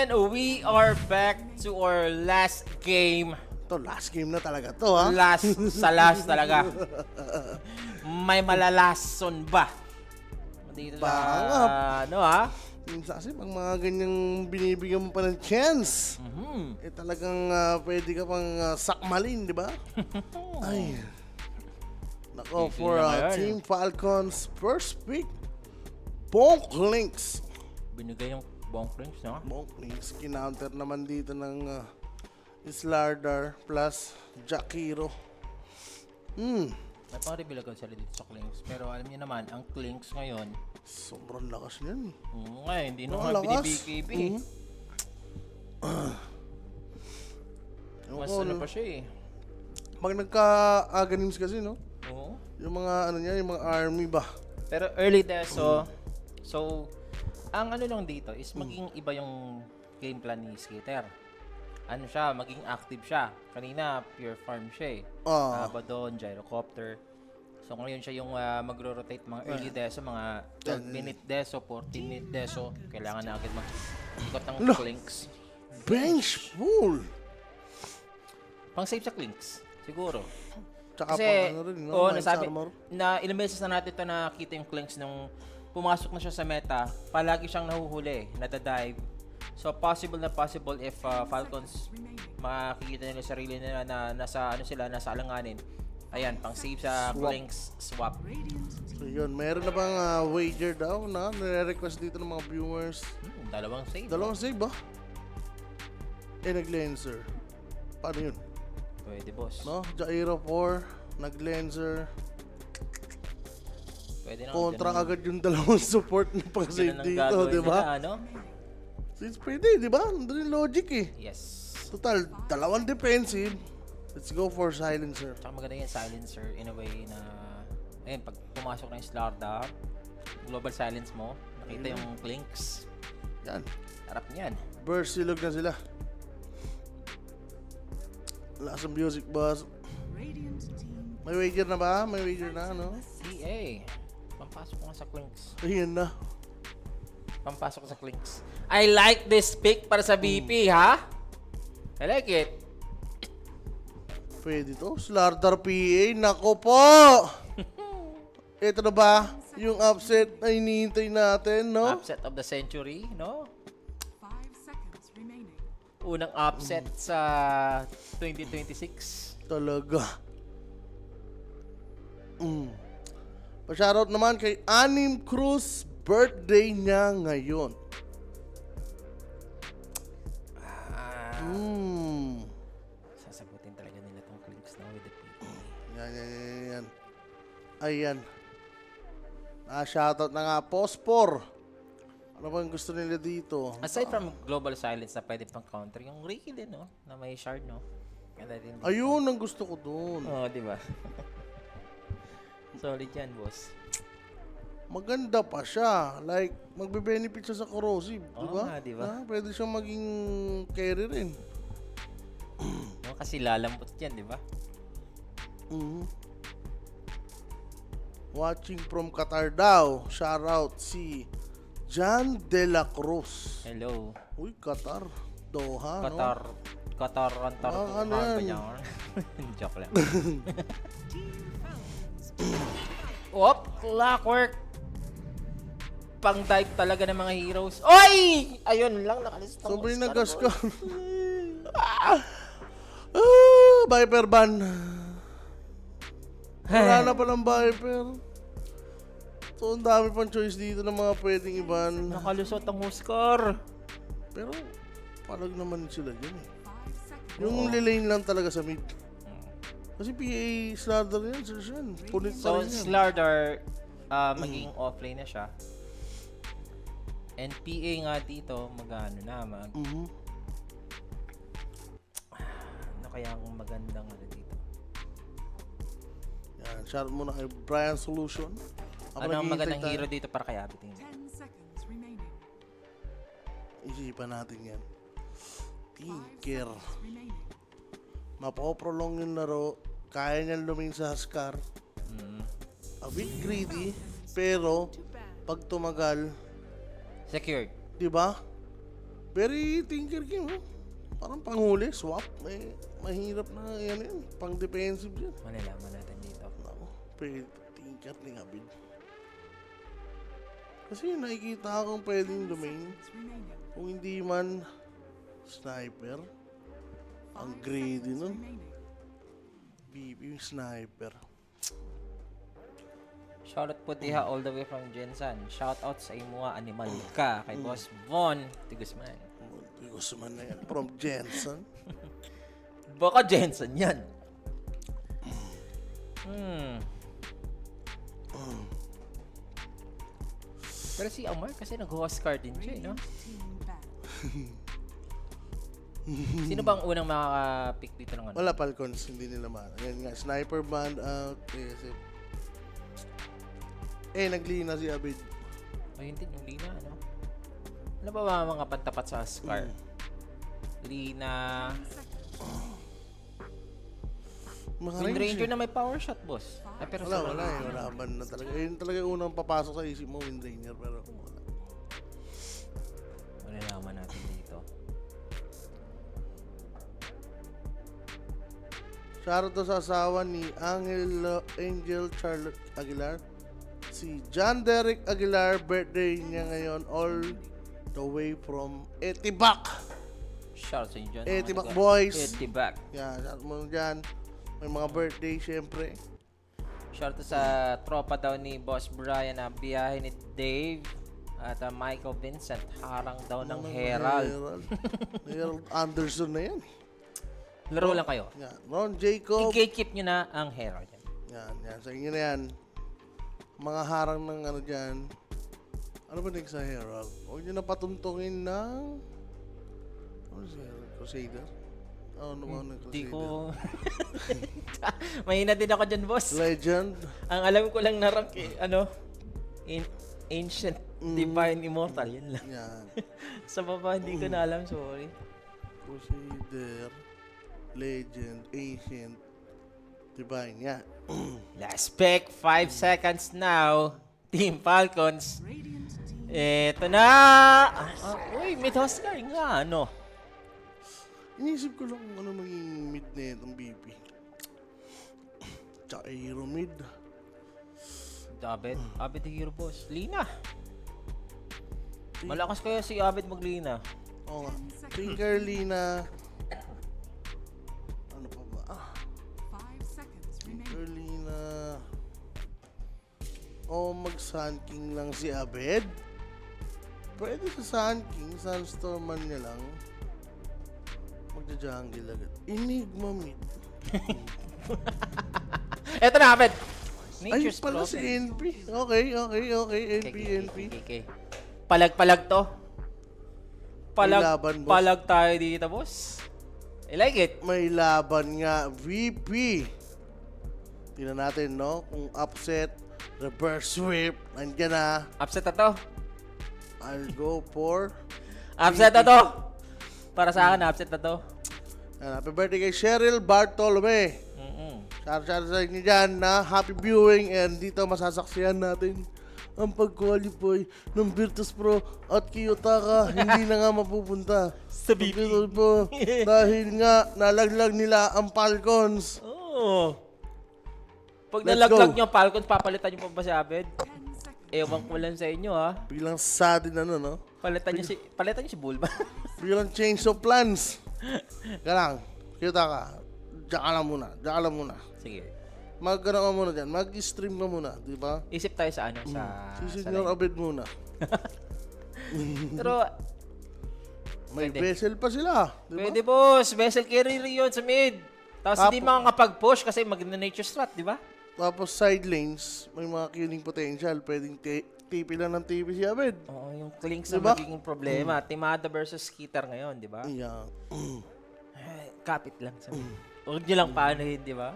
gentlemen, we are back to our last game. Ito, last game na talaga to, ha? Last talaga. May malalason ba? Dito sa, ano ha? Minsan kasi pag mga ganyang binibigyan mo pa ng chance, talagang pwede ka pang sakmalin, di ba? Ay. Nako, for Team Falcons, first pick, Bonk Links. Binigay yung Bonk Links, no? Bonk Links, kinounter naman dito ng Slardar plus Jakiro. May pang reveal agad sila dito sa Clinks. Pero alam niyo naman, ang Clinks ngayon, Sobrang lakas niyan. ngayon, hindi na Ang nga lakas. BKB. Mas ano pa siya eh. Pag nagka-aganims kasi, no? Oo. Yung mga, ano niya, yung mga army ba? Pero early deso, so, ang ano lang dito is maging iba yung game plan ni Skater. Ano siya, maging active siya. Kanina, pure farm siya eh. Abaddon, Gyrocopter. So ngayon siya yung magro-rotate mga early deso, mga 12-minute deso, 14-minute deso. Kailangan na agad mag-ikot ng Clinks. Bench full! Pang save sa Clinks, siguro. Tsaka Kasi, pang ano rin, no? oo, Miles nasabi, Armor. na ilang beses na natin ito nakita yung Clinks nung pumasok na siya sa meta, palagi siyang nahuhuli, nadadive. So, possible if Falcons makikita nila sarili nila na nasa, ano sila, nasa alanganin. Ayan, pang save sa Clinks, swap. So yun, meron na bang wager daw na nire-request dito ng mga viewers? Dalawang save. Dalawang save ba? Nag-lenser. Paano yun? Pwede, boss. No? Jairo 4, nag-lenser. Pwede na. Kontra agad yung dalawang support na pang-save dito, di ba? Ano? Since pwede, di ba? Nandun yung logic eh. Yes. Total, dalawang defensive. Let's go for silencer. Tsaka maganda yung silencer in a way na, ayun, pag pumasok na yung Slarda, global silence mo, nakita yung Clinks. Yan. Harap niyan. Burst silog na sila. Wala sa music boss. May wager na ba? May wager na, no? CA. Pampasok nga sa Clinks. Ayan na. Pampasok sa Clinks. I like this pick para sa BP, ha? I like it. Pwede to. Slardar PA. Nako po! Ito na ba? Yung upset na hinihintay natin, no? Upset of the century, no? 5 seconds remaining. Unang upset sa 2026. Talaga. Pa-shoutout naman kay Anim Cruz. Birthday niya ngayon. Sasagutin talaga nila tong Clinks na with the PP. Yan. Ayan. Shoutout na nga. Pospor. Ano bang gusto nila dito? Aside from global silence na pwede pang counter, yung Reiki din, no? Na may shard, no? Ganda din dito. Ayun ang gusto ko doon. Oo, di ba? Solid yan, boss. Maganda pa siya. Like, magbe-benefit siya sa corrosive. Oo Diba? nga, diba? Pwede siyang maging carry rin. No, kasi lalambot yan, di ba? Watching from Qatar daw. Shoutout si John De La Cruz. Hello. Uy, Qatar. Doha, Qatar. no? Qatar, Antar, ano yan? Joke lang. Op, clockwork. Pang dive talaga ng mga heroes. Oy! Ayun lang, nakalista. Sobrang nagas ka. Viper ban. Wala na palang Viper. So, ang dami pang choice dito ng mga pwedeng iban. Nakalusot ang Huskar. Pero, palag naman sila dyan eh. 5 seconds. Yung lilane lang talaga sa mid. Kasi PA Slardar yan, sir yan. Punit pa So, rin yan. Slardar, maging offlane na siya. And PA nga dito, ano kaya ang magandang ano dito? Yan, shout muna kay Brian Solution. Ano ang magandang hero dito para kay Abiting? 10 seconds remaining. Isipan natin yan. 5 Tinker. seconds remaining. Mapoprolong yung laro. Kaya niyang lumin sa Huskar. A bit greedy. Pero, pag tumagal, Secured. di ba? Very Tinker King, oh. Parang panghuli, swap. Mahirap na yan. Pang defensive yan. Malalaman natin dito. Ako, pwede Tinker ni Abid. Kasi nakikita akong pwedeng domain. Seconds remaining. Kung hindi man sniper. Ang 5 greedy seconds nun. remaining. BP yung sniper. Shoutout po diha all the way from Jensen. Shoutout sa imo nga animal ka kay Boss Von Tigusman. Hindi ko suman na yan. From Jensen. Baka Jensen yan. Hmm. Pero si Amar kasi nag-host card din siya, eh, no? Radiant team battle. Sino bang unang makaka-pick dito ng ano? Wala Falcons, hindi nila maano. Yan nga, sniper band out. Naglina si Abid. Ayun din, yung Lina, ano? Ano ba mga pantapat sa Scar? Lina. 10 seconds. Mga Wind range Ranger eh. na may power shot, boss. Ay, pero sa Wala eh. Wala man na talaga. Yun talaga yung unang papasok sa isip mo, Wind Ranger. Pero wala. malalaman natin dito. Shoutout to sa asawa ni Angel Charlotte Aguilar. Si John Derek Aguilar, birthday niya ngayon all the way from Etibac. Shout sa inyo dyan. Etibac boys. Etibac. Yan, shoutout mo dyan. May mga birthday syempre. Shout sa tropa daw ni Boss Brian na biyahe ni Dave at Michael Vincent. Harang daw ng Herald. Herald Anderson na yan. Laro lang kayo. Yan. Ron Jacob. I-gatekeep nyo na ang Herald. Yan. Sa inyo na yan. Mga harang ng ano dyan. Ano ba next sa Herald? Huwag nyo na patuntungin ng... Ano si Herald? Crusader? Ano ba ng Di Crusader? ko... Mahina din ako dyan, boss. Legend. Ang alam ko lang na rank, Ancient Divine Immortal. Yan lang. Yan. Sa baba, hindi ko na alam. Sorry. Crusader. Legend. Ancient. Divine. Yan. Last pick. 5 seconds now. Team Falcons. Radiant team. Eto na! Uy, mid-Oscar nga, ano? Inisip ko lang kung ano maging mid na itong BP. Tsaka Aero mid. Abed the Hero Boss. Lina. Malakas kaya si Abed maglina. Oo nga. Tinker Lina. Ano pa ba? 5 seconds remaining. Tinker Lina. O mag-Sun King lang si Abed. Pwede sa Sun King. Sunstorm man niya lang. Magja-jungle agad. Enigma mid. Eto na, Abed! Ay, Nature's pala si Prophet. NP. Okay. NP. Okay. Palag-palag to. May laban, boss. Palag tayo dito, boss. I like it. May laban nga, VP. Tingnan natin, no? Kung upset, reverse sweep, nandiyan na. Upset na to. I'll go for... Upset na to. Para sa akin, upset na to. Happy birthday kay Cheryl Bartolome. Shout sa inyo dyan na happy viewing and dito masasaksihan natin ang pag-qualify ng Virtus Pro at Kiyotaka hindi na nga mapupunta Sa BP. Virtus Pro dahil nga nalaglag nila ang Falcons. Oh. Pag Let's nalaglag go. nyo, Falcons, papalitan nyo pa ba si Abed? 10 seconds. Ewan ko lang sa inyo, ha? Biglang sad din ano, no? Palitan nyo si Bulba. Biglang change of plans. Galang, Kiyotaka, diyan ka lang muna. Sige. Mag-ano ka muna dyan, mag-stream ka muna, di ba? Isip tayo sa ano, sa... Si sa Senior line. Abed muna. Pero, May Pwede. vessel pa sila, di ba? pwede boss, vessel carry yun sa mid. Tapos hindi makakapag-push kasi mag-nature strat, di ba? Tapos side lanes, may mga killing potential. Pwedeng TP lang ng TP si Abed. Oo, yung clinks Diba? na magiging problema. Timada versus Skitter ngayon, di ba? Yeah. Ay, kapit lang sa Huwag nyo lang paanohin, di ba?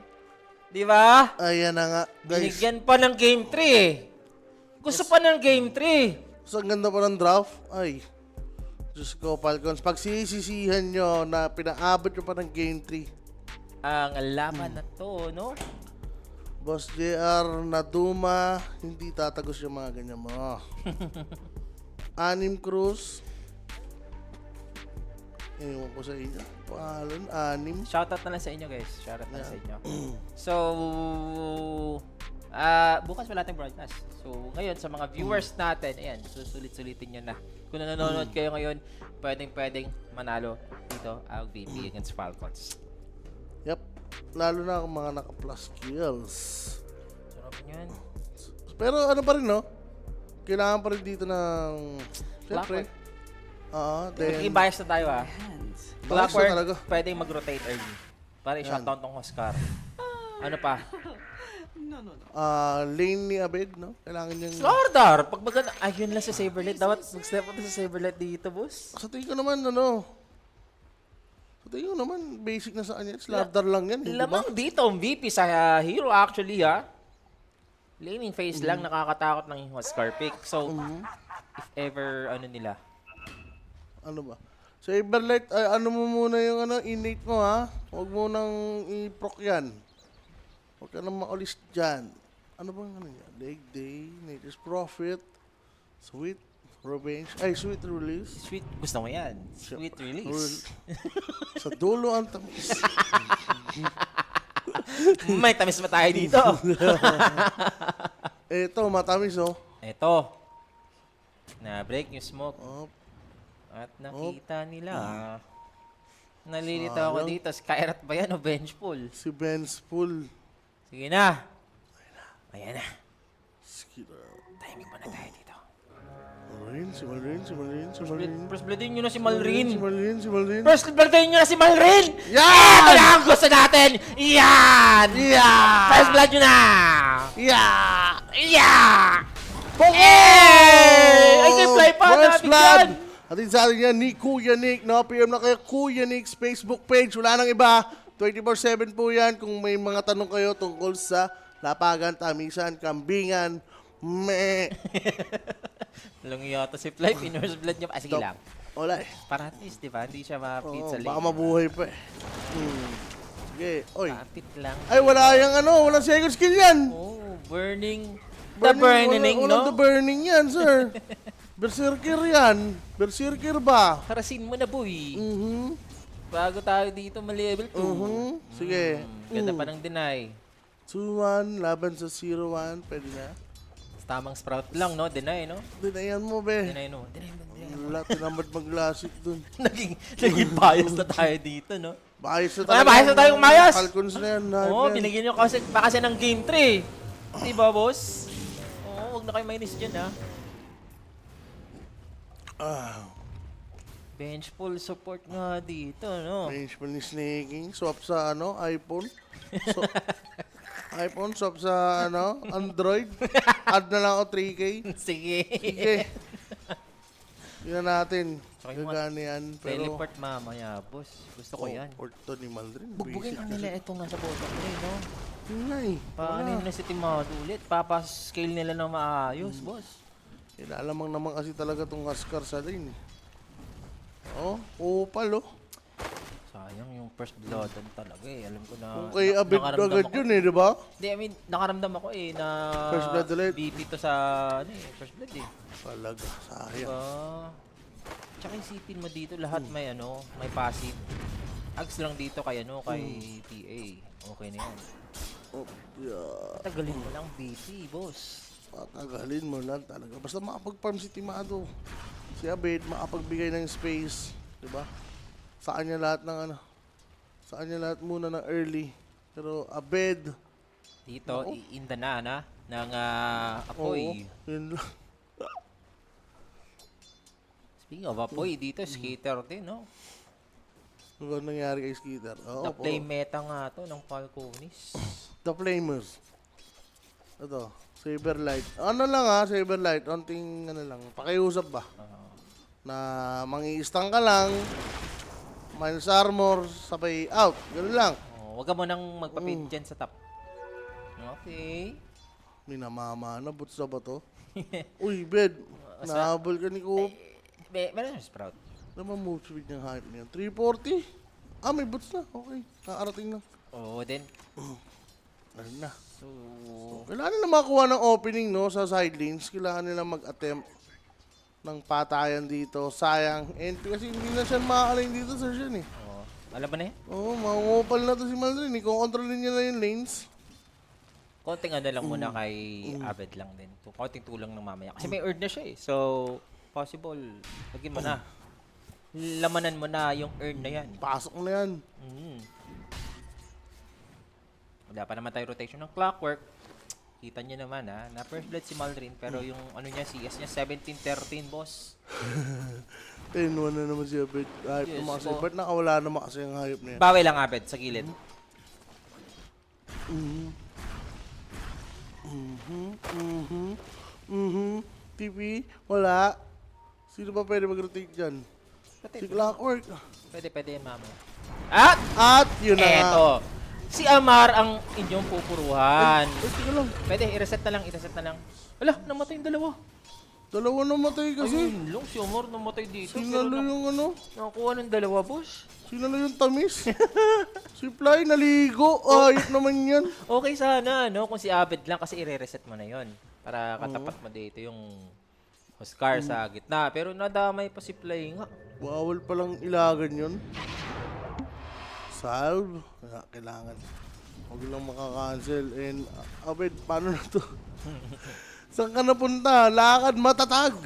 Di ba? Ayan na nga, guys. Binigyan pa ng game 3 eh. Gusto pa ng game 3. So, ang ganda pa ng draft. Ay, Diyos ko, Falcons. Pag sisisihan nyo na pinaabot nyo pa ng game 3, Ang laban na to, no? Boss JR Naduma, hindi tatagos yung mga ganyan mo. Anim Cruz, Ewan ko sa inyo. Pangalan, 6. Shoutout na lang sa inyo, guys. Shoutout na lang sa inyo. So, bukas wala tayong broadcast. So, ngayon, sa mga viewers natin, ayan, susulit-sulitin nyo na. Kung nanonood kayo ngayon, pwedeng manalo dito ang VP against Falcons. Yep. Lalo na kung mga naka-plus kills. Sarap yan. Pero ano pa rin, no? Kailangan pa rin dito ng... Siyempre. Magiging bias na tayo, ha? Bias na Clockwork, talaga. pwedeng mag-rotate early. Para i-shutdown tong Oscar. Ano pa? Lane ni Abed, no? Kailangan niyang... Slardar! Pag maganda... Ayun lang sa Saberlight. Dapat mag-step up sa Saberlight dito, boss. Sa tingin ko naman, sa tingin ko naman, basic na sa kanya. Slardar lang yan, di ba? Lamang dito ang VP sa hero actually, ha? Laning phase lang, nakakatakot ng Oscar pick. So, if ever, nila. Ano ba? Saberlight, ano mo muna yung innate mo, ha? Huwag mo nang i-proc yan. Huwag ka nang maulis dyan. Ano bang yan? Leg Day, Nature's Prophet, Sweet Revenge, Sweet Release. Sweet, gusto mo yan. Sweet release. Sa dulo ang tamis. May tamis pa tayo dito. Ito, matamis, oh. Eto. Na-break yung smoke. Oh, At nakita nila. Nalilito ako dito. Skyrat ba yan o Vengeful? si Ben's Pool. Sige na. Ayan na. Skiller. Timing pa na tayo dito. Si Malrin. First bloodin nyo na si Malrin. Si Malrin. First bloodin nyo na si Malrin! Yan! Ito na ang gusto natin! Yan! Yeah! First blood nyo na! Yeah! Yeah! Hey! Ay, may fly pa First natin blood! yan! Atin sa atin yan ni Kuya Nick, no? PM na kayo Kuya Nick's Facebook page. Wala nang iba. 24/7 po yan. Kung may mga tanong kayo tungkol sa lapagan, tamisan, kambingan, Lang yata si Fly. First blood nyo pa. Sige lang. Wala eh. Para at least, di ba? Hindi siya ma-feed Oo, sa lane. baka mabuhay pa eh. Sige. Oy. Kapit lang. Ay, wala yung walang second skill yan. Oh, burning. The burning, Walang no? the burning yan, sir. Berserker yan. Berserker ba? Harasin mo na, boy. Mhm. Bago tayo dito ma-level 2. Sige. Ganda pa ng deny. 2-1, laban sa 0-1. Pwede na. Tamang sprout lang, no? Deny, no? Dinayan mo, be. Deny, no? Deny mo. Wala, tinamad mag-lasik dun. naging bias na tayo dito, no? Bias na Ah, bias na tayong bias! Falcons na yan. Oo, binigyan nyo kasi, pa kasi ng game 3. Diba, boss? Oo, huwag na kayo mainis dyan, ha? Bench full support nga dito, no? Range pa ni Snaking. Swap sa iPhone. So, iPhone, swap sa Android. Add na lang ako 3K. Sige. Sige. Tingnan natin. Tsaka yung Gagana yan. Pero, Teleport mamaya, boss. Gusto ko yan. port to ni Maldrin. Bugbugin Basic lang nila itong nasa bottom lane, no? Yun nga eh. Paano na si Timado ulit? Papascale nila ng maayos, boss. Ilalamang naman kasi talaga tong Ascar sa lane. Oh, upal oh. Sayang yung first blood talaga eh. Alam ko na... Kung kay Abed nakaramdam agad ako. yun eh, di ba? Hindi, I mean, nakaramdam ako eh na... First blood ulit. BP to sa... first blood eh. Talaga, sayang. Diba? Tsaka isipin mo dito, lahat may may passive. Ags lang dito kay kay PA. Okay na yan. Oh, yeah. Tagalin mo lang BP, boss. Patagalin mo lang talaga. Basta makapag-farm si Timado. Si Abed, makapagbigay ng space. Diba? Sa kanya lahat ng Sa kanya lahat muna ng early. Pero Abed, Dito, iinda na ng apoy. yun lang. Speaking of apoy, dito skater din, no? Ano nangyari kay Skeeter? Oo, The play meta nga to ng Falconis. The Flamers. Ito, Saberlight. Saberlight. Onting lang. Pakiusap ba? Na mangi-stang ka lang. Minus armor, sabay out. Ganun lang. Oh, wag ka mo nang magpapit dyan sa top. Okay. Minamamana, boots na ba to? Uy, bed. Nahabol ka ni Coop. Meron yung sprout. Naman move speed niyang hype niya. 340? May boots na. Okay. Nakarating na. Oo, then. Ano na. So, Kailangan nila makakuha ng opening, no? Sa side lanes. Kailangan nila mag-attempt ng patayan dito. Sayang. And kasi hindi na siya makakalain dito, Sir Sean eh. Oh. Alam ba na yan? Oo, mangungupal na to si Maldrin. Iko-controlin niya na yung lanes. Konting ano lang muna kay Abed lang din. Konting tulong ng mamaya. Kasi may earn na siya eh. So, possible. Lagyan mo na. Lamanan mo na yung earn na yan. Pasok na yan. Wala pa naman tayo rotation ng clockwork. Kita nyo naman ha. Na first blood si Maldrin. Pero yung ano niya, CS niya, 17-13 boss. 10-1 na naman si Abed. Hype Yes, naman kasi. po. Ba't nakawala naman kasi yung hype na yan? Bawi lang Abed sa gilid. TP, wala. Sino ba pwede mag-rotate dyan? Si Clockwork. Pwede yan mamaya. At At yun na nga. eto. Si Amar ang inyong pupuruhan. Ay, teka lang. Pwede, i-reset na lang. Ala, namatay yung dalawa. Dalawa namatay kasi. Ayun lang, si Amar namatay dito. Sinalo yung ano? Nakakuha ng dalawa, boss. Sinalo yung tamis. Si Fly naligo. Ayot naman yan. Okay sana, no? Kung si Abed lang, kasi i-reset mo na yon para katapat mo dito yung Oscar sa gitna. Pero nadamay pa si Fly nga. Bawal palang ilagan yun. Salve. Kailangan. Huwag lang makakancel. And, Abed, paano na to? Saan ka napunta? Lakad matatag.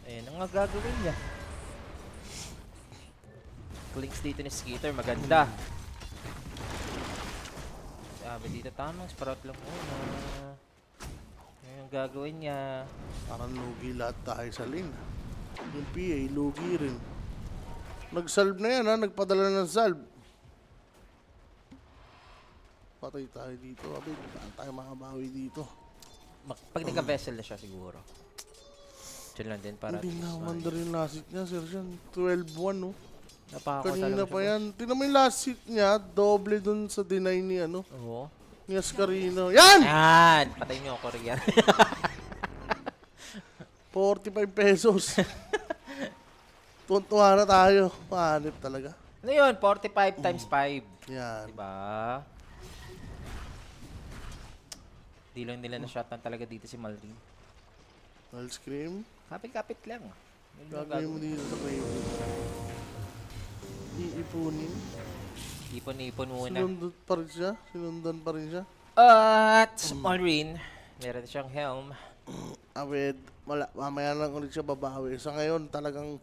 Ayun ang nga gagawin niya. Clinks dito ni Skeeter, maganda. Si Abed dito, tamang sprout lang muna. Ayun ang gagawin niya. Parang lugi lahat tayo sa lane. Yung PA, lugi rin. Nag-salve na yan ha, nagpadala ng salve. Patay tayo dito, Abed. Saan tayo makabawi dito? Pag nagka-vessel na siya siguro. Diyan lang din para Hindi na umandar yung last hit niya, Sir Sean. 12-1, no? napakakuha Kanina talaga pa siya, yan. Tingnan mo yung last hit niya, doble dun sa deny ni, ano, boss. Oo. ni Ascarino. Yan! Yan! Patay niyo ako rin yan. 45 pesos. Tuntuhan na tayo. Pahanip talaga. Ano yun? 45 times 5. Yan. Diba? Di lang nila na-shotdown talaga dito si Maldrin. Null Scream. Kapit-kapit lang. Yun yung Gagawin mo dito sa Craven. Iipunin. Ipon-ipon muna. Sinundan pa rin siya. Sinundan pa rin siya. At Maldrin, meron siyang helm. Abed, mamaya lang ulit siya babawi. Sa ngayon, talagang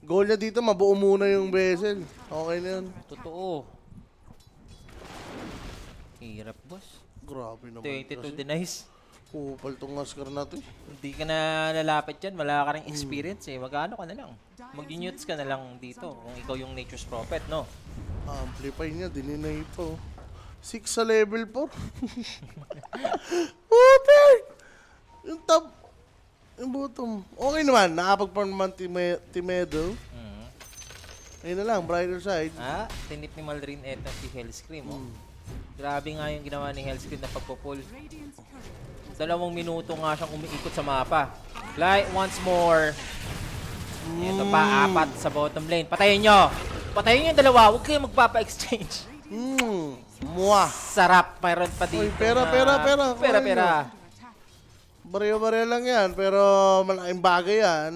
goal niya dito, mabuo muna yung vessel. Okay na yun. Totoo. Hirap, boss. Grabe naman 22 kasi. denies. Kupal tong Ascar natin. Hindi ka na lalapit dyan. Wala ka rin experience eh. Magkano ka na lang. Mag-newts ka na lang dito kung ikaw yung Nature's Prophet, no? Amplify niya, dininay ito. 6 sa level 4. Putik! Yung top, yung bottom. Okay naman, nakapag-farm naman Timedo. Ayun na lang, brighter side. Ah, tinip ni Maldrin eto si Hellscream, oh. Grabe nga yung ginawa ni Hellscream na pagpupul. Radiant's current 2 minuto nga siyang umiikot sa mapa. Fly once more. Ito pa, 4 sa bottom lane. Patayin nyo! Patayin nyo yung dalawa. Huwag kayong magpapa-exchange. Mwah! Sarap. Mayroon pa dito. Uy, pera. Pera. under attack. Barya-barya lang yan, pero malaking bagay yan.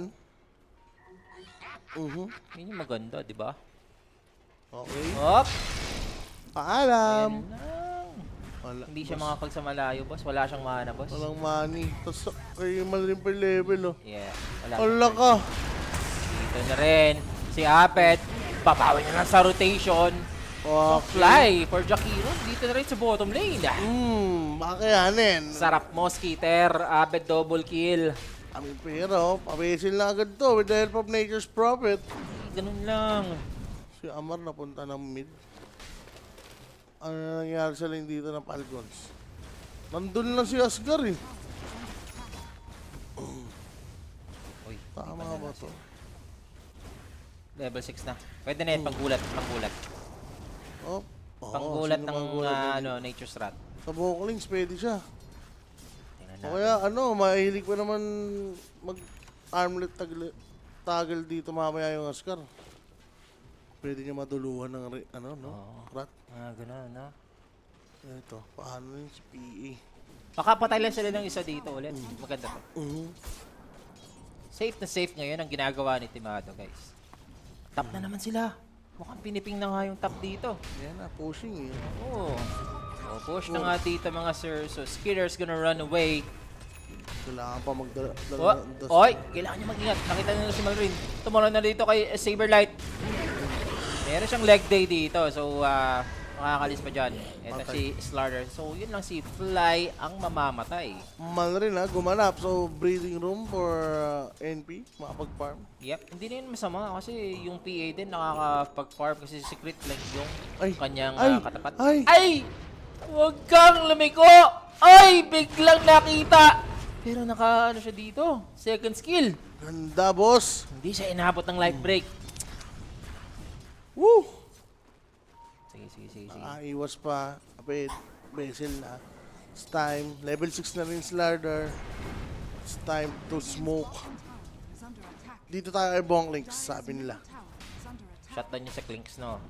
Yun yung maganda, di ba? Okay. Hop! Paalam. Ayan lang. Wala. Hindi siya makapag sa malayo, boss. Wala siyang mana, boss. Walang money. Tapos kayo mali pa yung level, oh. Yeah. Wala. Wala ka. Dito na rin. Si Apet. Babawi na lang sa rotation. Okay. Fly for Jakiro. Dito na rin sa bottom lane. Makayanin. Sarap mo, Skeeter. Abed double kill. Aming pero, pabesil na agad to with the help of Nature's Prophet. Ganun lang. Si Amar napunta ng mid. Ano na nangyari sa lane dito ng Falcons? Nandun lang si Asgar eh. Uy, Tama ba to? level 6 na. Pwede na yan, panggulat. Panggulat. Oh. Oo, Panggulat sino ng manggulat na ano, Nature's Rat. Sa Vocalings, pwede siya. Tingnan O natin. kaya mahilig pa naman mag-armlet toggle dito mamaya yung Ascar. Pwede niya maduluhan ng Oo. rat. Ganun, no? Ito, paano yun si PE? Baka patay lang sila ng isa dito ulit. Maganda to. Safe na safe ngayon ang ginagawa ni Timado, guys. Top na naman sila. Mukhang piniping na nga yung top dito. Yan na, pushing eh. Oo. So, push na nga dito mga sir. So, Skitter's gonna run away. Kailangan pa magdala. Oy! Kailangan niya mag-ingat. Nakita nyo si Malrin. Tumulong na dito kay Saberlight. Meron siyang leg day dito. So, makakalis pa dyan. Ito Patay. si Slaughter. So, yun lang si Fly ang mamamatay. Malrin ha, gumanap. So, breathing room for NP, makapag-farm. Yep. Hindi na yun masama kasi yung PA din nakakapag-farm kasi secret lang yung Ay! kanyang Ay! katapat. Ay! Ay! Huwag kang lumiko! Ay! Biglang nakita! Pero ano siya dito? Second skill. Ganda, boss! Hindi siya inabot ng life break. Woo! Sige. Iwas pa. Kapit, Basil na. It's time. Level 6 na rin si Larder. It's time to smoke. Is under attack. Dito tayo kay Bonklinks, sabi nila. Tower is under attack. Shutdown niya sa Clinks, no?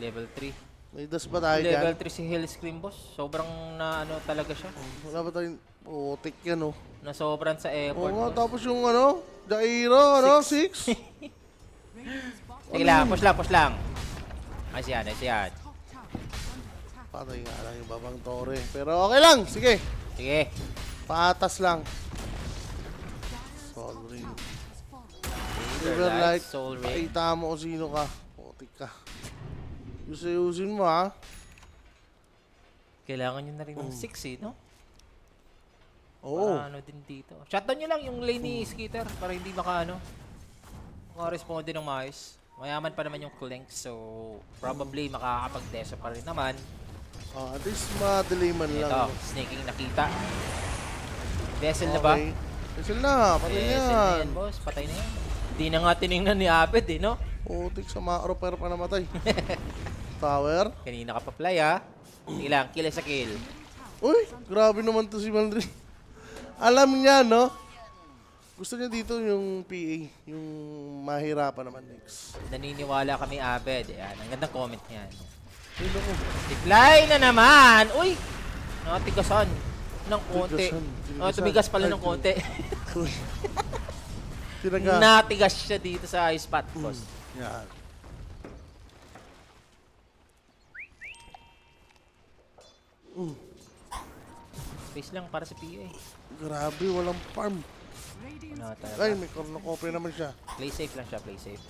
Level 3. May das pa tayo Level dyan. 3 si Hell Scream, boss. Sobrang na ano talaga siya. Wala ba tayong... Tik yan, oh. Na sobrang sa Oo effort, nga, boss. tapos yung ano, Jairo, ano, 6? Radiant's bottom Sige lang, push lang. Nice yan. top tower is under attack. Patay nga lang yung babang tore. Pero okay lang, sige. Sige. Patas lang. Soul ring. Silver light, Soul Ring. pakita mo kung sino ka. Putik ka. Yusin mo ha. Kailangan nyo na rin ng 6 eh, no? Oo. Para ano din dito. Shutdown nyo lang yung lane ni Skitter para hindi maka-responde ng maayos. Mayaman pa naman yung Clinks, so probably makakapag-deso pa rin naman. At least ma-delay man lang. Ito, snaking nakita. Vessel na ba? Okay. Vessel na, patay Vessel na yan. yan, boss. Patay na yan. Hindi na nga tinignan ni Aped eh, no? Putik sa Macro pero pa namatay. Tower. Kanina ka pa play, ha? Sige lang, kill sa kill. Uy, grabe naman to si Malrin. Alam niya, no? Gusto niya dito yung PA, yung mahirapan naman next. Naniniwala kami, Abed. Ayan, ang gandang comment niyan. Ay, naku. Decline na naman! Uy! Nakatigasan ng konti. Tigasan. Tumigas pala Ay, ng konti. Uy. Tinaga. Natigas siya dito sa high spot, boss. Yan. Space lang para sa PA. Grabe, walang farm. Radiant's Ano tayo? Ay, may cornucopia naman siya. Play safe lang siya, play safe.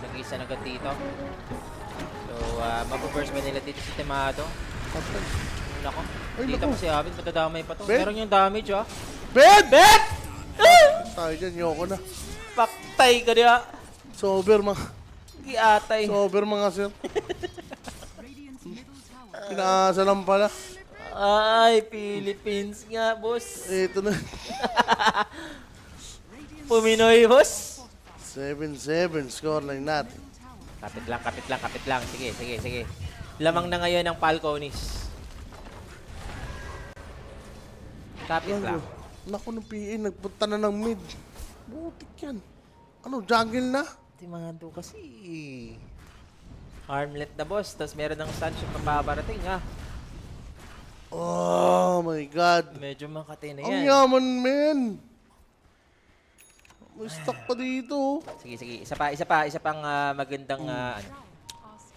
Nag-isa na agad dito. So, mapaburst ba nila dito si Temado? Patay. Nako. Ay, Dito naku. pa si Abed, matadamay pa to. Ben? Meron yung damage, ah. Ben! Bet! Tayo dyan, yoko na. Paktay ka niya. Sober mga, Giatay. sober mga sir. Radiant's middle tower Pinaasa lang pala. Ay, Philippines nga, boss. Ito na. Puminoy, boss. 7-7 scoreline natin. Kapit lang. Sige. Lamang na ngayon ang Falconis. Kapit lang. Naku ng PA, nagpunta na ng mid. Butik yan. Ano, jungle na? Timado kasi. Armlet na, boss. Tapos meron ng sunshot na paparating, ha. Oh my God. Medyo makati na Ang yan. yaman, men. May stock pa dito. Sige. Isa pang magandang ano,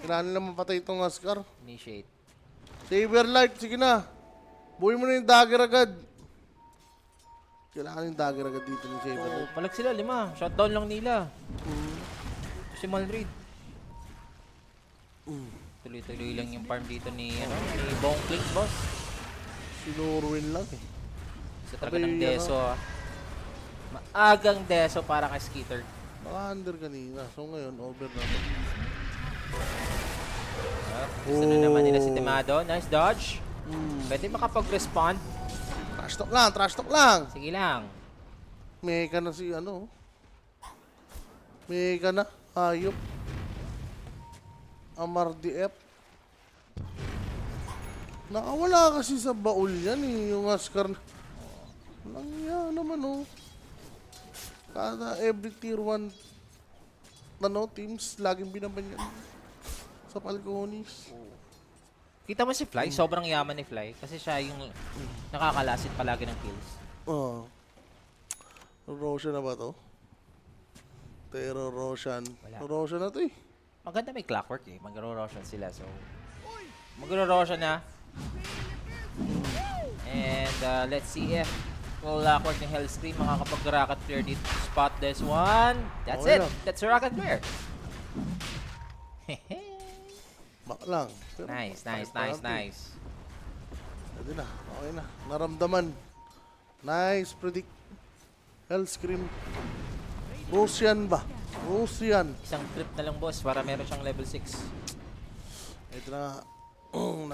Kailangan nila mapatay itong Ascar. initiate. Saberlight, sige na. Buhay mo na yung dagger agad. Kailangan yung dagger agad dito ni So, Saberlight. palag sila, 5. Shutdown lang nila. Si Malreed. Tuloy-tuloy lang yung farm dito ni Bong Click, boss. Sinurwin lang eh. Sa talaga ng Abay, Deso. Maagang Deso para kay Skitter. Baka under kanina. So ngayon, over na. Gusto na naman nila si Timado. Nice dodge. Pwede makapag-respond. Trash talk lang. Sige lang. Meka na si ano. Meka na. Hayop. Amar DF. Nakawala kasi sa baul yan eh. Yung Ascar na. Walang yan naman oh. Kada every tier 1 teams, laging binaban yan. Sa Falconis. Kita mo si Fly, sobrang yaman ni Fly kasi siya yung nakakalasit palagi ng kills. Oh. Roshan na ba to? Terror Roshan. Wala. Roshan na to eh. Maganda may clockwork eh. Magro-Roshan sila. So, magro-Roshan na. And let's see if clockwork ng Hellscream makakapag-rocket flare dito to spot this one. That's Okay it. lang. That's a rocket flare. Bak lang. Pero Nice. parang- Pwede na. Okay na. Naramdaman. Nice predict. Hellscream. Roshan ba? Roshan. Isang trip na lang boss para meron siyang level 6. Ito na nga.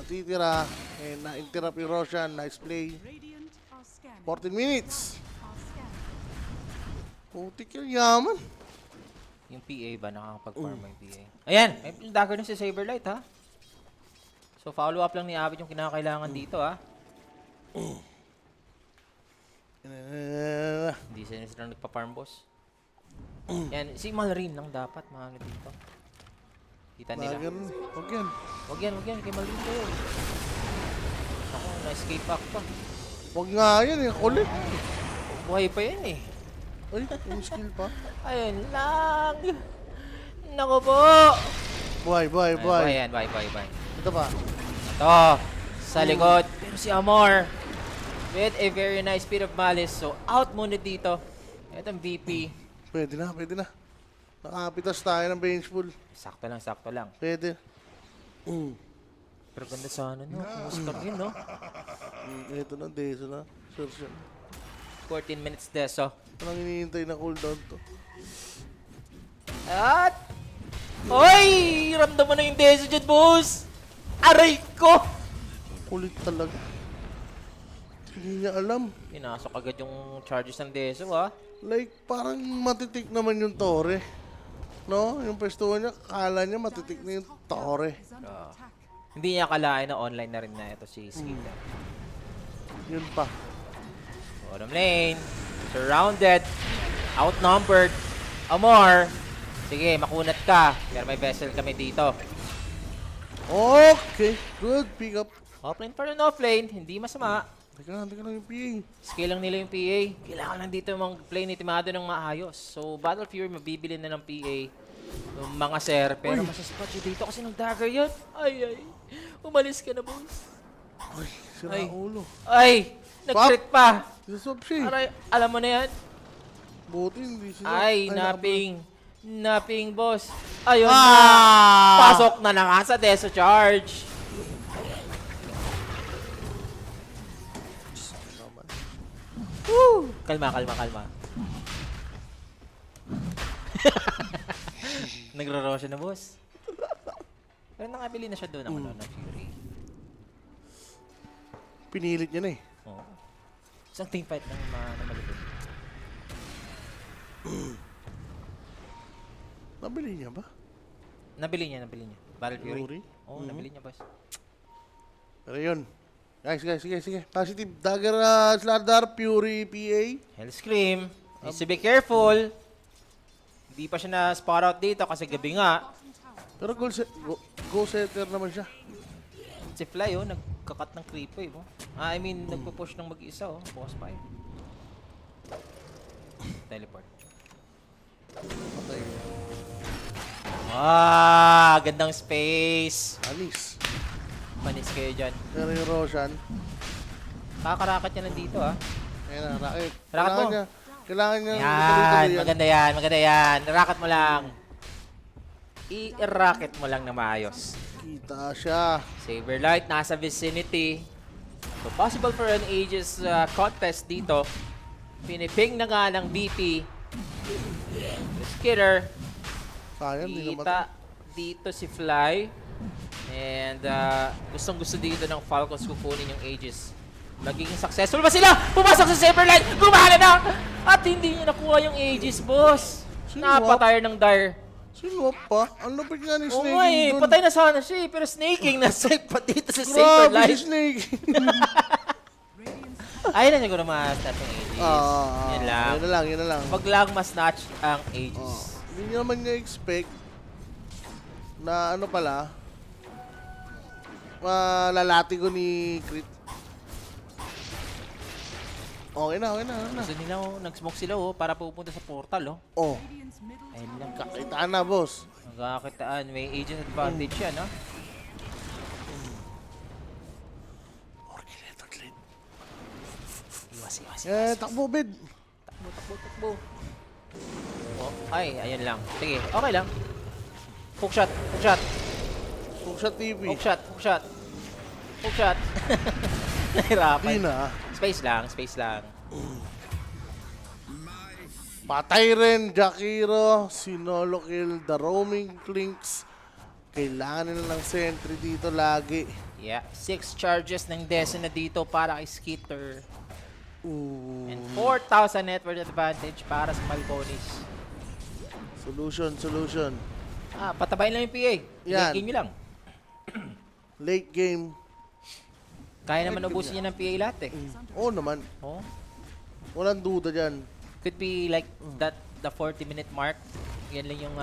Natitira. Eh, na-interrupt yung Roshan. Nice play. Radiant are scanning. 14 minutes. Are scanning. Putik yung yaman. Yung PA ba nakakapag-farm mo yung PA? Ayan! May dagger na si Saberlight ha. So follow up lang ni Abid yung kinakailangan dito ha. Hindi sila nagpa-farm boss. Yan, si Malrin lang dapat maano dito. Kita nila. Dagger. Huwag yan. Wag yan, kay Malrin kayo. Ako, na-escape pack pa. Huwag nga yan eh. Kulit. Buhay pa yan eh. Ay, yung skill pa. Ayun lang. Naku po. Buhay. Buhay. Ito pa. Ito, sa likod. Pero si Amor, with a very nice bit of malice. So, out muna dito. Itong VP. Pwede na. Nakapitas tayo ng bench pool. Sakto lang. Pwede. Pero ganda sana, no? Oscar yun, no? Ito na, deso na. Search yan. 14 minutes deso. Anong hinihintay na cooldown to? At... Oy! Ramdam mo na yung deso dyan, boss! Aray ko! Kulit talaga. Hindi niya alam. Pinasok agad yung charges ng deso, ha? Like, parang matitik naman yung tore. No? Yung pwestuhan niya, kala niya matitik na yung tore. Is under attack. Hindi niya akalain na online na rin na ito si Skater. Yun pa. Bottom lane. Surrounded. Outnumbered. Amor. Sige, makunat ka. Pero may vessel kami dito. Okay. Good pick up. Offlane pa rin offlane. Hindi masama. Teka lang yung PA. Skill lang nila yung PA. Kailangan lang dito mag-play ni Timado ng maayos. So, Battle Fury, mabibili na ng PA. Yung mga sir. Pero masaspot yun dito kasi ng dagger yun. Ay. Umalis ka na, boss. Ay, sira Ay. ulo. Ay! Nag-crit pa. Disop siya. Aray, alam mo na yan. Buti hindi sila. Ay, napping, boss. Ayun Ah! na. Pasok na naman sa Deso Charge. Woo! Kalma. Nagro-rosya na, boss. Pero nakabili na siya doon ng, ng Fury. Pinilit niya na eh. Oo. Isang team fight na malupit. Nabili niya ba? Nabili niya. Battle Fury? Fury? Oo, nabili niya, boss. Pero yun. Guys, sige. Positive Dagger, Slardar, Fury, PA. Hellscream. Needs to be careful. Hindi pa siya na-spot out dito kasi gabi nga. Bottom tower. Pero go setter naman siya. Si Fly, oh, nagkakat ng creep wave, oh. I mean, nagpo-push ng mag-isa, oh. Boss 5. Teleport. Patay. Gandang space. Anis. Manis kayo dyan. Pero yung Roshan, Kakarakat niya nandito, ah. ayun na, Rocket. Rocket mo. Kailangan niya. Yan, maganda yan. Rocket mo lang. I-rocket mo lang na maayos. Kita siya. Saberlight, nasa vicinity. So, possible for an Aegis contest dito. Piniping na nga ng BP. Skitter. Sayang, di naman. Kita dito si Fly. And gustong-gusto dito ng Falcons kukunin yung Aegis. Magiging successful ba sila? Pumasok sa Saberlight! Gumana na! At hindi niya nakuha yung Aegis, boss. Sino Napatay ng Dire. Sino pa? Ang lupit nga ni Oo Snake. nga eh, patay na sana siya eh. Pero snaking na save pa dito sa Grabe si Saberlight. Snake. Radiant's Ayun na siguro ma-snatch yung Aegis. Yan lang. Yun na lang. Wag lang ma-snatch ang Aegis. Hindi niya naman niya expect na ano pala, lalati ko ni Crit. Okay na, okay na, okay na. Gusto nila, nag-smoke sila, para pupunta sa portal, Oh, Radiant's middle Ayun lang. kakitaan na, boss. Magkakakitaan. May agent advantage yan, ha? Iwas. Takbo, bid. Takbo. Oh, ay, ayun lang. Sige, okay lang. Hook shot. Hook shot TV. Hook shot. Nahirapan. Di na. Space lang. Patay rin, Jakiro. Sinolo kill, the roaming clinks. Kailangan nila ng sentry dito lagi. Yeah, 6 charges ng Desen na dito para kay Skitter. Ooh. And 4,000 net worth advantage para sa Falconis. Solution. Patabayin lang yung PA. Yan. Game nyo lang. Late game. Kaya naman ubusin niya ng PA lahat eh. Oo naman. Oh. Walang duda dyan. Could be like that, the 40-minute mark. Yan lang yung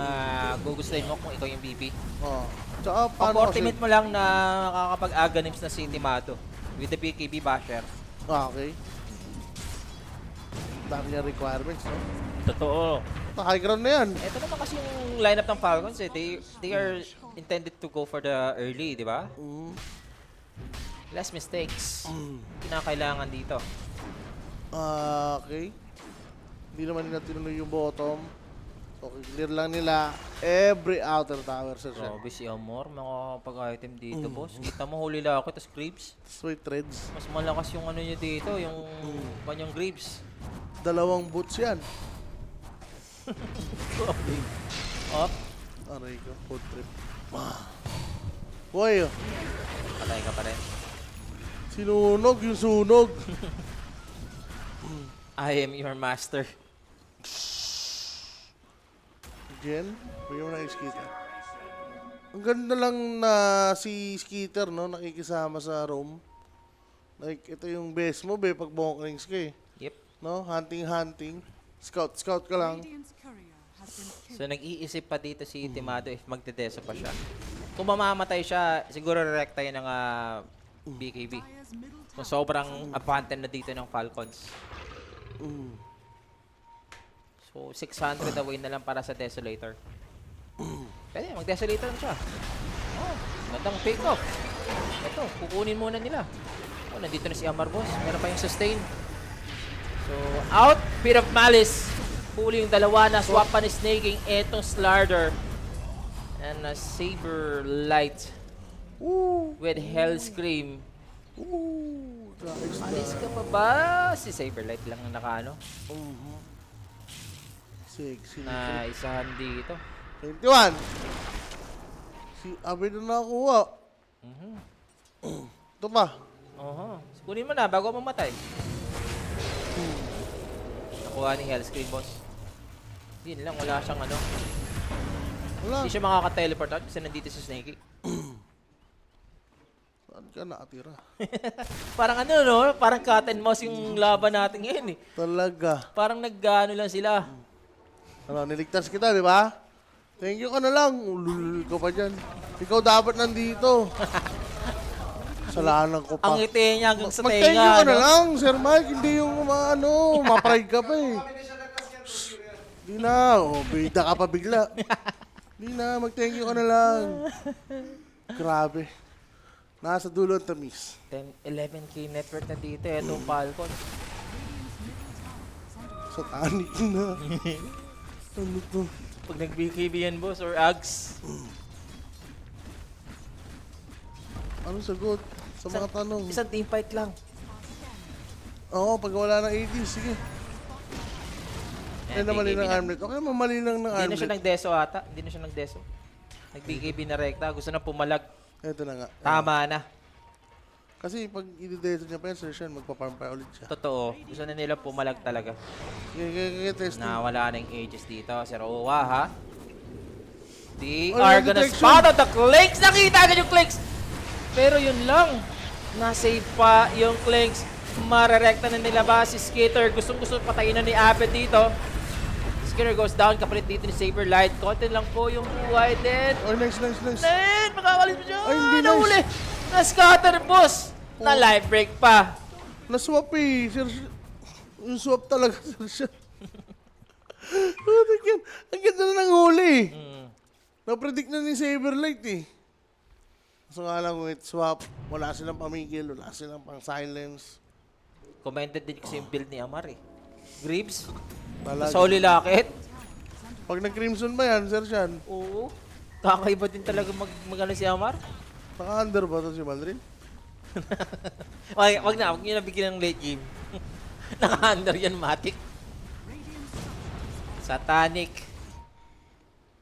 gugustuhin mo kung ikaw yung BP. Oh. Tsaka Pag paano 40 minute mo lang na makakapag-aganims na si Intimato with the BKB basher. Okay. Dami niya requirements, no? Totoo. High ground na yan. Ito naman kasi yung lineup ng Falcons eh. They are intended to go for the early, di ba? Less mistakes. Kinakailangan dito. Okay. Hindi naman nila tinuloy yung bottom. Okay, clear lang nila every outer tower sa siya. Grabe si Amor, makakapag-item dito, boss. Kita mo, huli lang ako, tapos Graves. Sweet threads. Mas malakas yung ano niya dito, yung kanyang Graves. 2 boots yan. Up. Aray ko, food trip. Boy, Patay ka pa rin. sinunog yung sunog. I am your master. Jen, bigyan mo na yung Skeeter. Ang ganda lang na si Skeeter, no? Nakikisama sa room. Like, ito yung best mo, be, pag bonklings ka eh. Yep. No? Hunting. Scout ka lang. Radiant's courier has been killed. So nag-iisip pa dito si Timado if magdedeso pa siya. Kung mamamatay siya, siguro rekta yun ng BKB. Dire's middle Kung tower sobrang abante na dito ng Falcons. So 600 away na lang para sa Desolator. Pwede, mag-Desolator na siya. Oh, gandang pick off. Ito, kukunin muna nila. Oh, nandito na si Amar, boss. Meron pa yung sustain. So, out. Bit of Malice. Huli yung dalawa na swap pa ni Snaking. Etong Slardar. And a Saber Light. With Hell Scream. Alis ka pa ba? Si Saberlight lang ang nakaano Sexy. na isahan dito. 21. Si Abed na nakuha. Ito pa. Oho. Kunin mo na bago mamatay. Nakuha ni Hellscream, boss. Yun lang, wala siyang ano. Wala. Hindi siya makaka-teleport out kasi nandito si Snakey. Saan ka nakatira? Parang ano, no? Parang cat and mouse yung laban natin ngayon eh. Talaga. Parang nag-ano lang sila. Ano, niligtas kita, di ba? Thank you ka na lang. Ulul ko pa dyan. Ikaw dapat nandito. Salanan ko pa. Ang ngiti niya hanggang sa Mag-thank you tenga. ka na No? lang, Sir Mike. Hindi yung ma-pride ka pa eh. Di na. O, bida ka pa bigla. Di na, mag-thank you ka na lang. Grabe. Nasa dulo ang tamis. 11k network na dito. Itong Falcon. Sa tanik na. Ano to? Pag nag-BKB yan, boss, or Ags. Anong sagot? Sa mga tanong. Isang team fight lang. Oo, pag wala ng AD, sige. Ay, namali ng armlet. Okay, mamali lang ng Hindi na armlet. siya nag-deso ata. Hindi na siya nag-deso. Nag-BKB na rekta. Gusto na pumalag. Ito na nga. Tama na. Kasi pag i-deto niya pa yan, Sir Sean, magpa-farm pa ulit siya. Totoo. Gusto na nila pumalag talaga. Kaya testing. Nawala na yung ages dito. Si Roa, ha? They Oh, are yung gonna detection. spot out the Clinks! Nakita agad yung Clinks! Pero yun lang. Nasave pa yung Clinks. Marerekta na nila ba si Skitter? Gustong-gusto patayin na ni Abed dito. Skitter goes down. Kapalit dito ni Saberlight. Konti lang po yung buhay din. Oh, nice. Nen! Makakalis mo siya! Ay, hindi Nahuli! Na-scatter, boss! Na life break pa. Naswap eh. Sir, Yung swap talaga siya. Ang ganda na ng huli. Na-predict na ni Saberlight eh. So nga lang with swap, wala silang pamigil, wala silang pang silence. Commented din kasi yung build ni Amar eh. Greaves, Talaga. Soli Locket. Pag nag-crimson ba yan, Sir Sean? Oo. Kakaiba din talaga mag-ano si Amar. Naka-under ba to si Malrin? Wag nyo na bigyan ng late game. Naka-under yan, Matic. Satanic.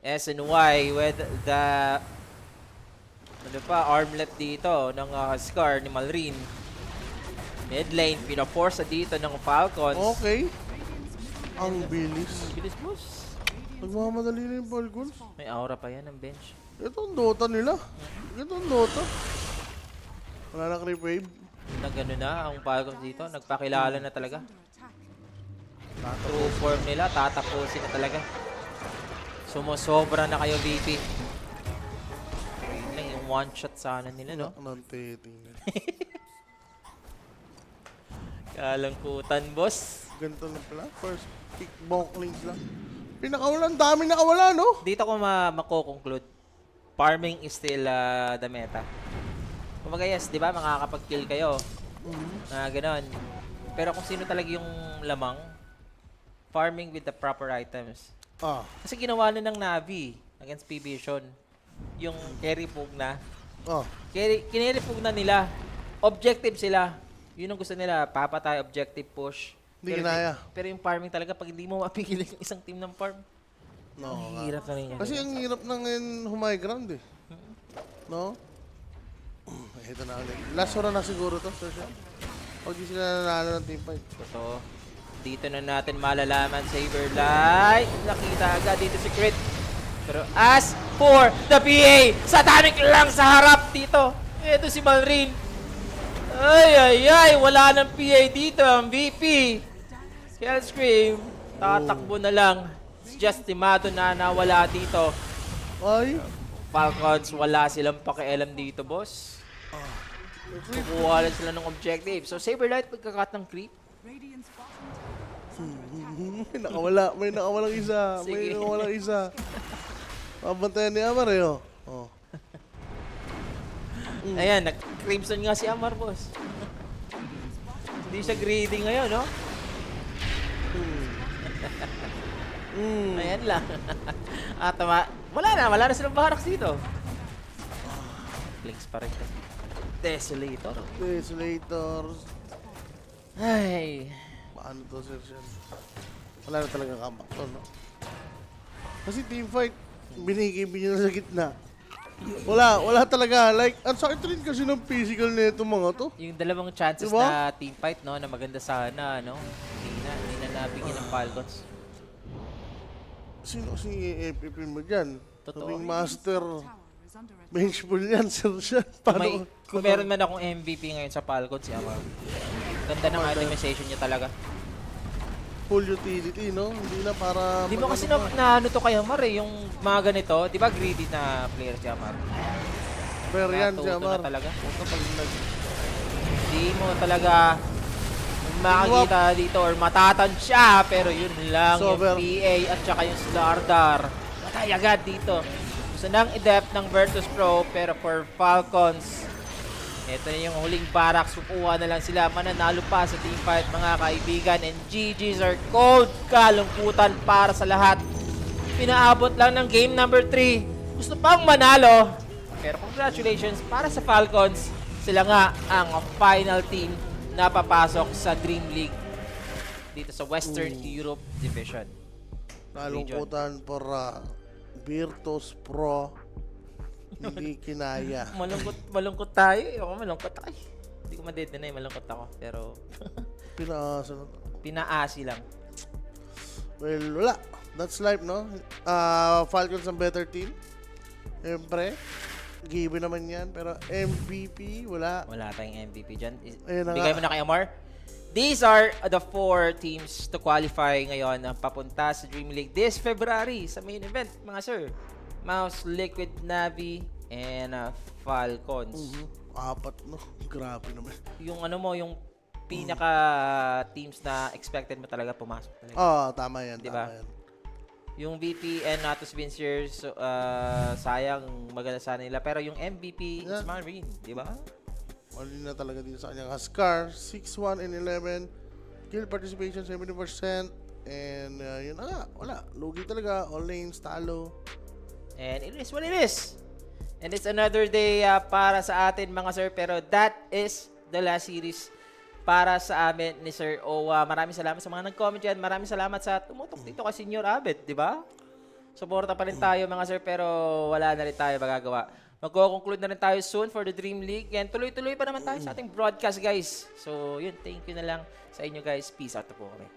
SNY with the armlet dito ng Scar ni Malrin. Mid lane, pinaforce dito ng Falcons. Okay. Ang bilis. Bilis boss. Nagmamadali na yung Falcons. May aura pa yan ng bench. Ito ang Dota nila. Ito ang Dota. Wala na creep wave. Nagano na ang Falcons dito. Nagpakilala na talaga. Tato. True form nila, tatapusin na talaga. Sumusobra na kayo, VP. Ayun lang yung one shot sana nila, no? Anong titingnan. Kalangkutan, boss. Ganito na pala. First pick bonk links lang. Pinakawalan, dami nakawala, no? Dito ko mako-conclude. Farming is still the meta. Kumbaga yes, di ba? Makakapag-kill kayo. Na ganon. Pero kung sino talaga yung lamang, farming with the proper items. Ah. Kasi ginawa na ng Navi against P-Vision. Yung carry Pugna. Ah. Kineri Pugna nila. Objective sila. Yun ang gusto nila. Papatay, objective, push. Hindi kinaya. Pero yung farming talaga, pag hindi mo mapigil yung isang team ng farm, No. ang hirap na rin yan. Kasi ang hirap na ngayon humay ground eh. No? Ito na ulit. Last hora na siguro to, Sir Sean. Pag di sila nanalo ng team fight. So, dito na natin malalaman, Saberlight. Nakita agad dito si Crit. Pero as for the PA, Satanic lang sa harap dito. Ito si Malrin. Ay, wala nang PA dito. Ang VP. Hellscream, tatakbo na lang. It's just Timato na nawala dito. Ay. Falcons, wala silang pakialam dito, boss. Kukuha lang sila ng objective. So, Saberlight, pagkakat ng creep. Radiant's bottom May nakawala. May nakawalang isa. May Sige. nakawalang isa. Pabantayan ni Amar eh, oh. Oh. Ayan, nag-crimson nga si Amar, boss. Hindi siya greedy ngayon, no? Ayan lang. Wala na silang Barracks dito. Links pa rin kasi. Desolator. Desolators. Ay. Paano to, Sir Sean? Wala na talaga comeback to, no? Kasi team fight, binigay niya na sa gitna. Wala talaga. Like, ang sakit rin kasi ng physical na itong mga to. Yung dalawang chances Diba? na team fight, no, na maganda sana, no? Hindi na nabigyan ng Falcons. Sino si FPP mo dyan? Totoo. Ring Master. tower is under attack. Bench pull yan, Sir Sean. Kung meron man akong MVP ngayon sa Falcons, si Amar. Ganda ng itemization niya talaga. Full utility, no? Hindi na para... Di mo kasi ano to kay Amar eh, yung mga ganito, di ba greedy na player si Amar? Pero yan, si Natuto Amar. na talaga. Huwag ka pag Di mo talaga makikita dito or matatansya, pero yun lang Sober. yung PA at saka yung Slardar. Matay agad dito. Gusto nang i-depth ng Virtus Pro, pero for Falcons, ito na yung huling Barracks. Kukuha na lang sila. Mananalo pa sa teamfight, mga kaibigan. And GG's are cold. Kalungkutan para sa lahat. Pinaabot lang ng game number 3. Gusto pang manalo. Pero congratulations para sa Falcons. Sila nga ang final team na papasok sa Dream League dito sa Western Europe Division. Nalungkutan for Virtus Pro. Hindi kinaya. Malungkot tayo. Ako malungkot ako. Hindi ko ma-deny, malungkot ako. Pero Pinaasa na to. pinaasi lang. Well, wala. That's life, no? Falcons ang better team. Siyempre. Given naman yan. Pero MVP, wala. Wala tayong MVP dyan. Ayun na Bigay nga. mo na kay Amar. These are the 4 teams to qualify ngayon na papunta sa Dream League this February sa main event, mga sir. Mouse, Liquid, Navi, and Falcons. Apat, no? Grabe naman. Yung ano mo, yung pinaka teams na expected mo talaga pumasok talaga. Tama yan. Diba? Tama yan. Yung VP and Natus Vinciers, sayang maganda sana nila. Pero yung MVP, it's Marine, di ba? Mali na talaga din sa kanyang Huskar. 6-1 and 11. Kill participation 70%. And yun na nga, wala. Lugi talaga. All lanes, talo. And it is what it is. And it's another day para sa atin mga sir. Pero that is the last series para sa amin ni Sir Owa. Maraming salamat sa mga nag-comment dyan. Maraming salamat sa tumutok dito kay Senior Abet, di ba? Suporta pa rin tayo mga sir, pero wala na rin tayo magagawa. Magko-conclude na rin tayo soon for the Dream League. And tuloy-tuloy pa naman tayo sa ating broadcast, guys. So, yun. Thank you na lang sa inyo, guys. Peace out na po kami.